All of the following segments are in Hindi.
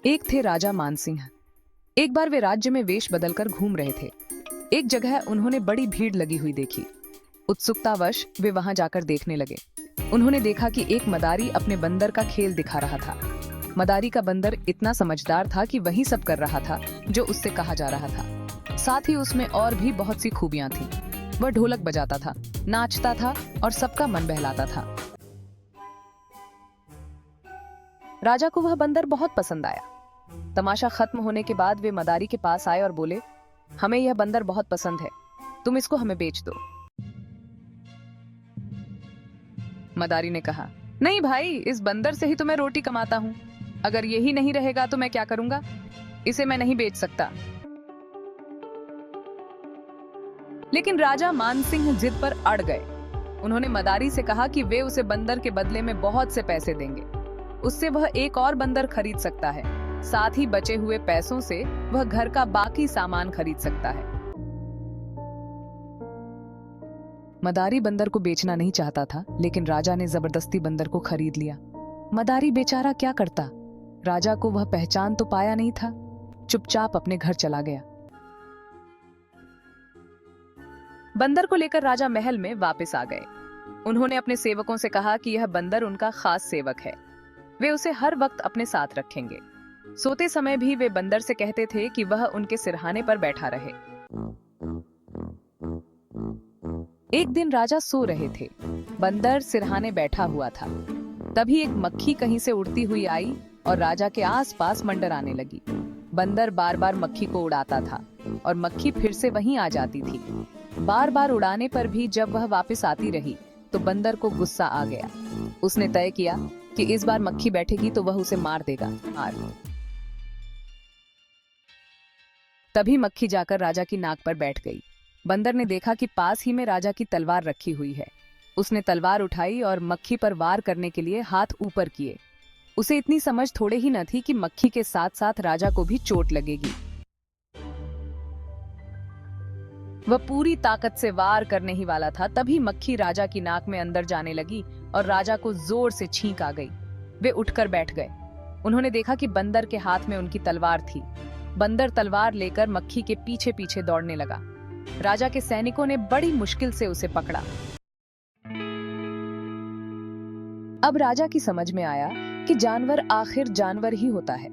एक थे राजा मानसिंह। एक बार वे राज्य में वेश बदलकर घूम रहे थे। एक जगह उन्होंने बड़ी भीड़ लगी हुई देखी। उत्सुकतावश वे वहां जाकर देखने लगे। उन्होंने देखा कि एक मदारी अपने बंदर का खेल दिखा रहा था। मदारी का बंदर इतना समझदार था कि वही सब कर रहा था जो उससे कहा जा रहा था। साथ ही उसमें और भी बहुत सी खूबियां थीं। वह ढोलक बजाता था, नाचता था और सबका मन बहलाता था। राजा को वह बंदर बहुत पसंद आया। तमाशा खत्म होने के बाद वे मदारी के पास आए और बोले, हमें यह बंदर बहुत पसंद है, तुम इसको हमें बेच दो। मदारी ने कहा, नहीं भाई, इस बंदर से ही तो मैं रोटी कमाता हूँ। अगर यही नहीं रहेगा तो मैं क्या करूंगा? इसे मैं नहीं बेच सकता। लेकिन राजा मानसिंह जिद पर अड़ गए। उन्होंने मदारी से कहा कि वे उसे बंदर के बदले में बहुत से पैसे देंगे। उससे वह एक और बंदर खरीद सकता है। साथ ही बचे हुए पैसों से वह घर का बाकी सामान खरीद सकता है। मदारी बंदर को बेचना नहीं चाहता था, लेकिन राजा ने जबरदस्ती बंदर को खरीद लिया। मदारी बेचारा क्या करता? राजा को वह पहचान तो पाया नहीं था। चुपचाप अपने घर चला गया। बंदर को लेकर राजा महल में वापस आ गए। उन्होंने अपने सेवकों से कहा कि यह बंदर उनका खास सेवक है, वे उसे हर वक्त अपने साथ रखेंगे। सोते समय भी वे बंदर से कहते थे कि वह उनके सिरहाने पर बैठा रहे। एक दिन राजा सो रहे थे। बंदर सिरहाने बैठा हुआ था। तभी एक मक्खी कहीं से उड़ती हुई आई और राजा के आसपास मंडराने लगी। बंदर बार बार मक्खी को उड़ाता था और मक्खी फिर से वहीं आ जाती थी। बार बार उड़ाने पर भी जब वह वापस आती रही तो बंदर को गुस्सा आ गया। उसने तय किया कि इस बार मक्खी बैठेगी तो वह उसे मार देगा। तभी मक्खी जाकर राजा की नाक पर बैठ गई। बंदर ने देखा कि पास ही में राजा की तलवार रखी हुई है। उसने तलवार उठाई और मक्खी पर वार करने के लिए हाथ ऊपर किए। उसे इतनी समझ थोड़े ही न थी कि मक्खी के साथ साथ राजा को भी चोट लगेगी। वह पूरी ताकत से वार करने ही वाला था, तभी मक्खी राजा की नाक में अंदर जाने लगी और राजा को जोर से छींक आ गई। वे उठकर बैठ गए। उन्होंने देखा कि बंदर के हाथ में उनकी तलवार थी। बंदर तलवार लेकर मक्खी के पीछे पीछे दौड़ने लगा। राजा के सैनिकों ने बड़ी मुश्किल से उसे पकड़ा। अब राजा की समझ में आया कि जानवर आखिर जानवर ही होता है।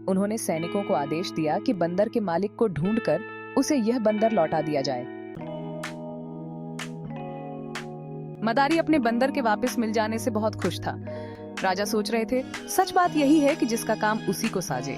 उन्होंने सैनिकों को आदेश दिया कि बंदर के मालिक को ढूंढकर उसे यह बंदर लौटा दिया जाए। मदारी अपने बंदर के वापस मिल जाने से बहुत खुश था। राजा सोच रहे थे, सच बात यही है कि जिसका काम उसी को साजे।